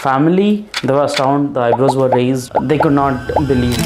Family, they were astounded, the eyebrows were raised, they could not believe.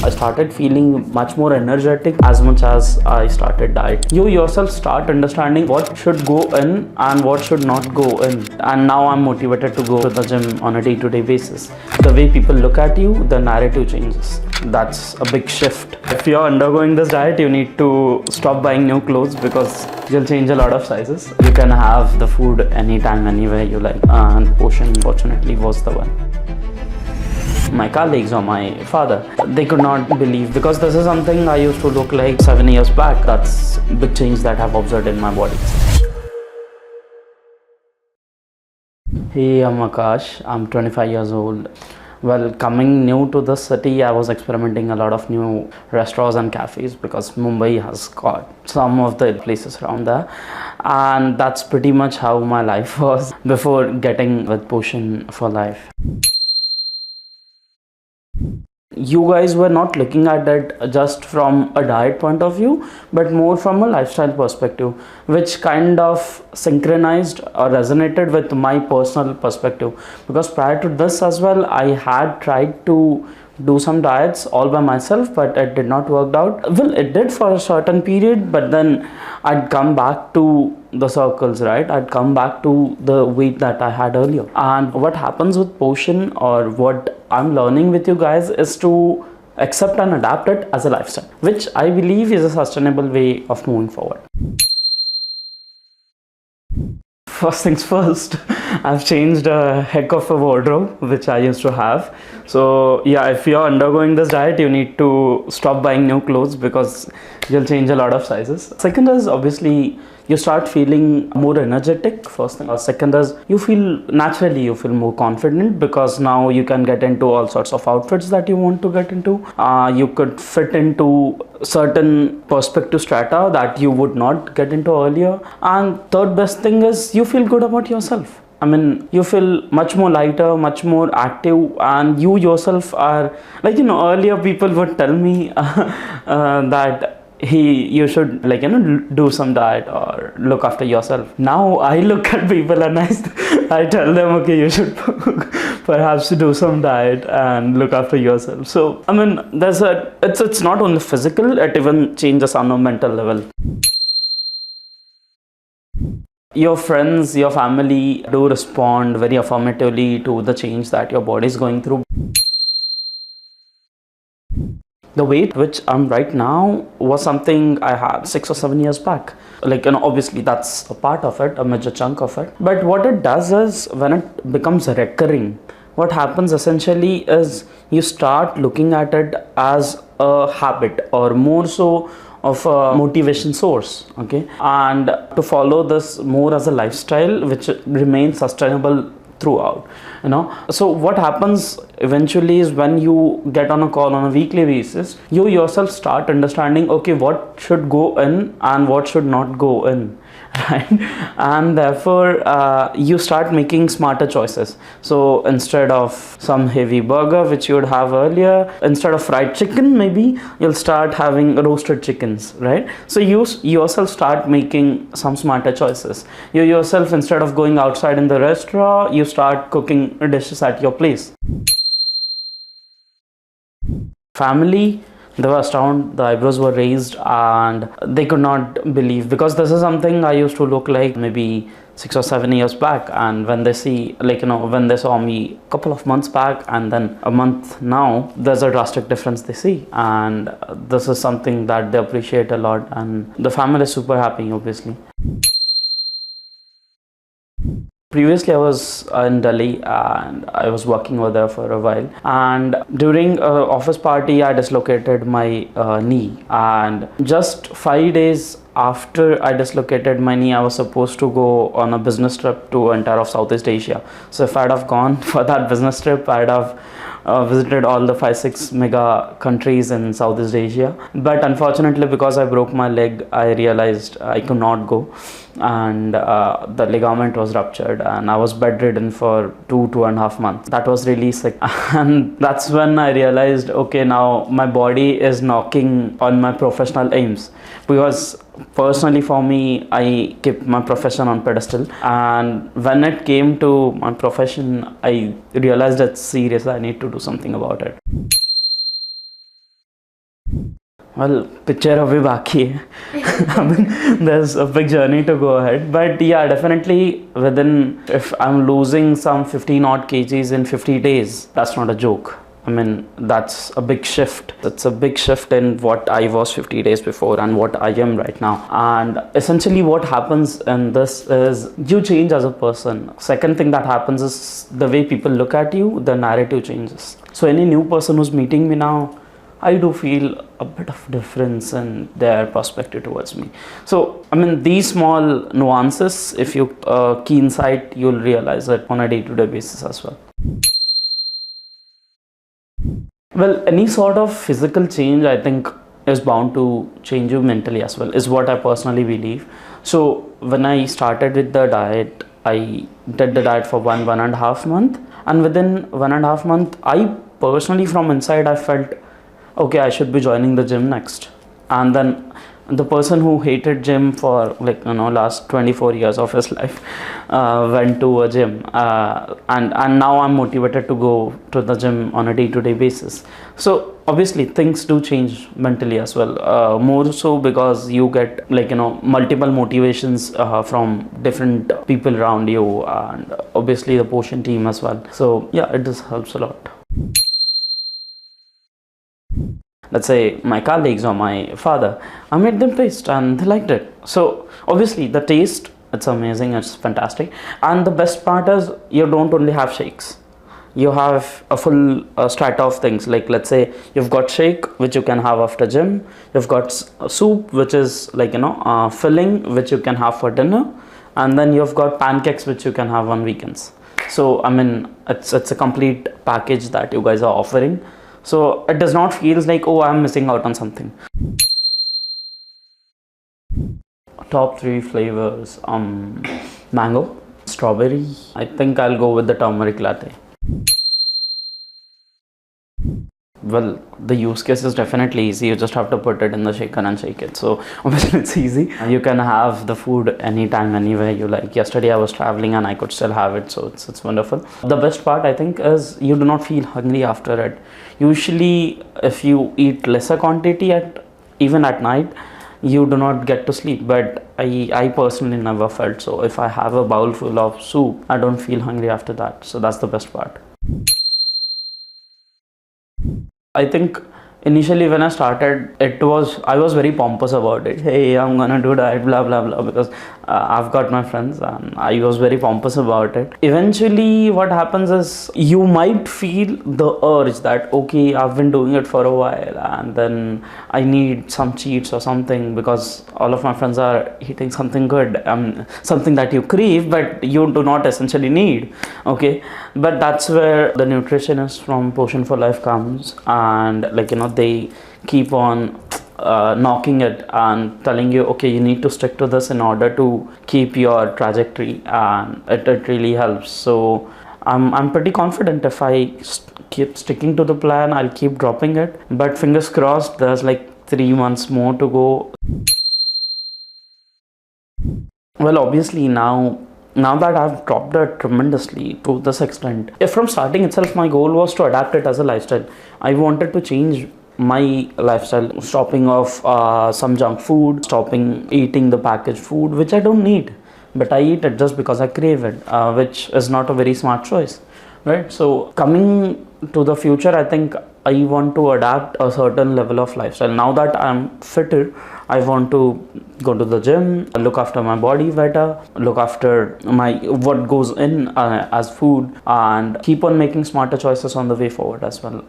I started feeling much more energetic as much as I started diet. You yourself start understanding what should go in and what should not go in. And now I'm motivated to go to the gym on a day-to-day basis. The way people look at you, the narrative changes. That's a big shift. If you're undergoing this diet, you need to stop buying new clothes because you'll change a lot of sizes. You can have the food anytime, anywhere you like. And Poshan, fortunately, was the one. My colleagues or my father, they could not believe because this is something I used to look like 7 years back. That's a big change that I've observed in my body. Hey, I'm Akash. I'm 25 years old. Well, coming new to this city, I was experimenting a lot of new restaurants and cafes because Mumbai has got some of the places around there. And that's pretty much how my life was before getting with Poshan for life. You guys were not looking at it just from a diet point of view, but more from a lifestyle perspective, which kind of synchronized or resonated with my personal perspective. Because prior to this as well, I had tried to do some diets all by myself, but it did not work out. Well, it did for a certain period, but then I'd come back to the circles, right? I'd come back to the weight that I had earlier. And what happens with Poshan, or what I'm learning with you guys, is to accept and adapt it as a lifestyle, which I believe is a sustainable way of moving forward. First things first, I've changed a heck of a wardrobe which I used to have. So yeah, if you're undergoing this diet, you need to stop buying new clothes because you'll change a lot of sizes. Second is obviously you start feeling more energetic, first thing. Or second is you feel more confident because now you can get into all sorts of outfits that you want to get into. You could fit into certain perspective strata that you would not get into earlier. And third best thing is you feel good about yourself. I mean, you feel much more lighter, much more active, and you yourself are like, earlier people would tell me that you should do some diet or look after yourself. Now I look at people and I tell them, okay, you should perhaps do some diet and look after yourself. So I mean, it's not only physical, it even changes on a mental level. Your friends, your family do respond very affirmatively to the change that your body is going through. The weight which I'm right now was something I had 6 or 7 years back. Obviously that's a part of it, a major chunk of it. But what it does is when it becomes recurring, what happens essentially is you start looking at it as a habit or more so of a motivation source, okay? And to follow this more as a lifestyle which remains sustainable throughout, So what happens eventually is when you get on a call on a weekly basis, you yourself start understanding, okay, what should go in and what should not go in, right? And therefore you start making smarter choices. So instead of some heavy burger which you would have earlier, instead of fried chicken, maybe you'll start having roasted chickens, right? So you yourself start making some smarter choices. You yourself, instead of going outside in the restaurant, you start cooking dishes at your place. Family, they were astounded, the eyebrows were raised, and they could not believe because this is something I used to look like maybe 6 or 7 years back. And when they see, when they saw me a couple of months back and then a month now, there's a drastic difference they see. And this is something that they appreciate a lot, and the family is super happy, obviously. Previously, I was in Delhi and I was working over there for a while. And during an office party, I dislocated my knee. And just 5 days after I dislocated my knee, I was supposed to go on a business trip to entire of Southeast Asia. So if I'd have gone for that business trip, I'd have visited all the 5-6 mega countries in Southeast Asia. But unfortunately, because I broke my leg, I realized I could not go. And the ligament was ruptured and I was bedridden for 2.5 months. That was really sick. And that's when I realized, okay, now my body is knocking on my professional aims. Because personally for me, I kept my profession on pedestal, and when it came to my profession, I realized it's serious. I need to do something about it. Well, picture abhi baki hai. I mean, there's a big journey to go ahead, but yeah, definitely within, if I'm losing some 15 odd kgs in 50 days, that's not a joke. I mean, that's a big shift. It's a big shift in what I was 50 days before and what I am right now. And essentially what happens in this is you change as a person. Second thing that happens is the way people look at you, the narrative changes. So any new person who's meeting me now, I do feel a bit of difference in their perspective towards me. So, I mean, these small nuances, if you keen sight, you'll realize it on a day-to-day basis as well. Well, any sort of physical change, I think, is bound to change you mentally as well, is what I personally believe. So, when I started with the diet, I did the diet for 1.5 months, and within 1.5 months, I personally from inside, I felt, okay, I should be joining the gym next. And then the person who hated gym for last 24 years of his life went to a gym, and now I'm motivated to go to the gym on a day-to-day basis. So obviously things do change mentally as well, more so because you get multiple motivations from different people around you, and obviously the Poshan team as well. So yeah, it just helps a lot. Let's say my colleagues or my father, I made them taste and they liked it. So obviously the taste, it's amazing, it's fantastic. And the best part is you don't only have shakes. You have a full strata of things. Like let's say you've got shake, which you can have after gym. You've got soup, which is filling, which you can have for dinner. And then you've got pancakes, which you can have on weekends. So I mean, it's a complete package that you guys are offering. So it does not feel like, oh, I'm missing out on something. Top 3 flavors, mango, strawberry. I think I'll go with the turmeric latte. Well, the use case is definitely easy. You just have to put it in the shaker and shake it. So obviously it's easy. You can have the food anytime, anywhere you like. Yesterday I was traveling and I could still have it. So it's wonderful. The best part, I think, is you do not feel hungry after it. Usually if you eat lesser quantity even at night, you do not get to sleep. But I personally never felt so. If I have a bowl full of soup, I don't feel hungry after that. So that's the best part. I think initially when I started, I was very pompous about it. Hey, I'm gonna do diet, blah blah blah, because I've got my friends and I was very pompous about it. Eventually what happens is you might feel the urge that, okay, I've been doing it for a while and then I need some cheats or something because all of my friends are eating something good, something that you crave but you do not essentially need. Okay, but that's where the nutritionist from Poshan for Life comes, and they keep on knocking it and telling you, okay, you need to stick to this in order to keep your trajectory, and it really helps. So I'm pretty confident if I keep sticking to the plan, I'll keep dropping it, but fingers crossed, there's 3 months more to go. Well, obviously now that I've dropped it tremendously to this extent, if from starting itself my goal was to adapt it as a lifestyle. I wanted to change my lifestyle, stopping off some junk food, stopping eating the packaged food which I don't need, but I eat it just because I crave it, which is not a very smart choice, right? So coming to the future, I think I want to adapt a certain level of lifestyle. Now that I'm fitter, I want to go to the gym, look after my body better, look after what goes in as food, and keep on making smarter choices on the way forward as well.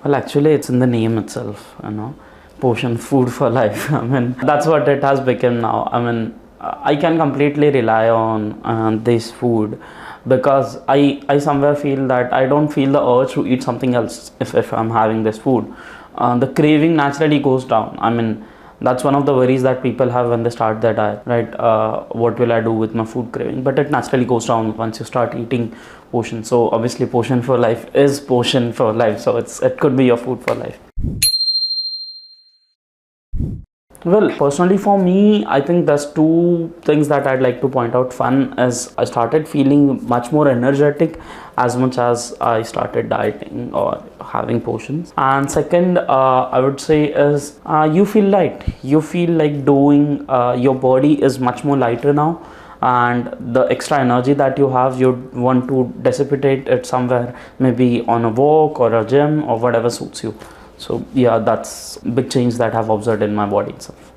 Well, actually, it's in the name itself, Poshan, food for life. I mean, that's what it has become now. I mean, I can completely rely on this food because I somewhere feel that I don't feel the urge to eat something else if I'm having this food. The craving naturally goes down. I mean, that's one of the worries that people have when they start their diet, right? What will I do with my food craving? But it naturally goes down once you start eating Poshan. So obviously Poshan for life is Poshan for life. So it could be your food for life. Well, personally for me, I think there's two things that I'd like to point out. Fun is I started feeling much more energetic as much as I started dieting or having potions. And second, I would say is you feel light. You feel like doing, your body is much more lighter now, and the extra energy that you have, you want to dissipate it somewhere, maybe on a walk or a gym or whatever suits you. So yeah, that's big change that I've observed in my body itself.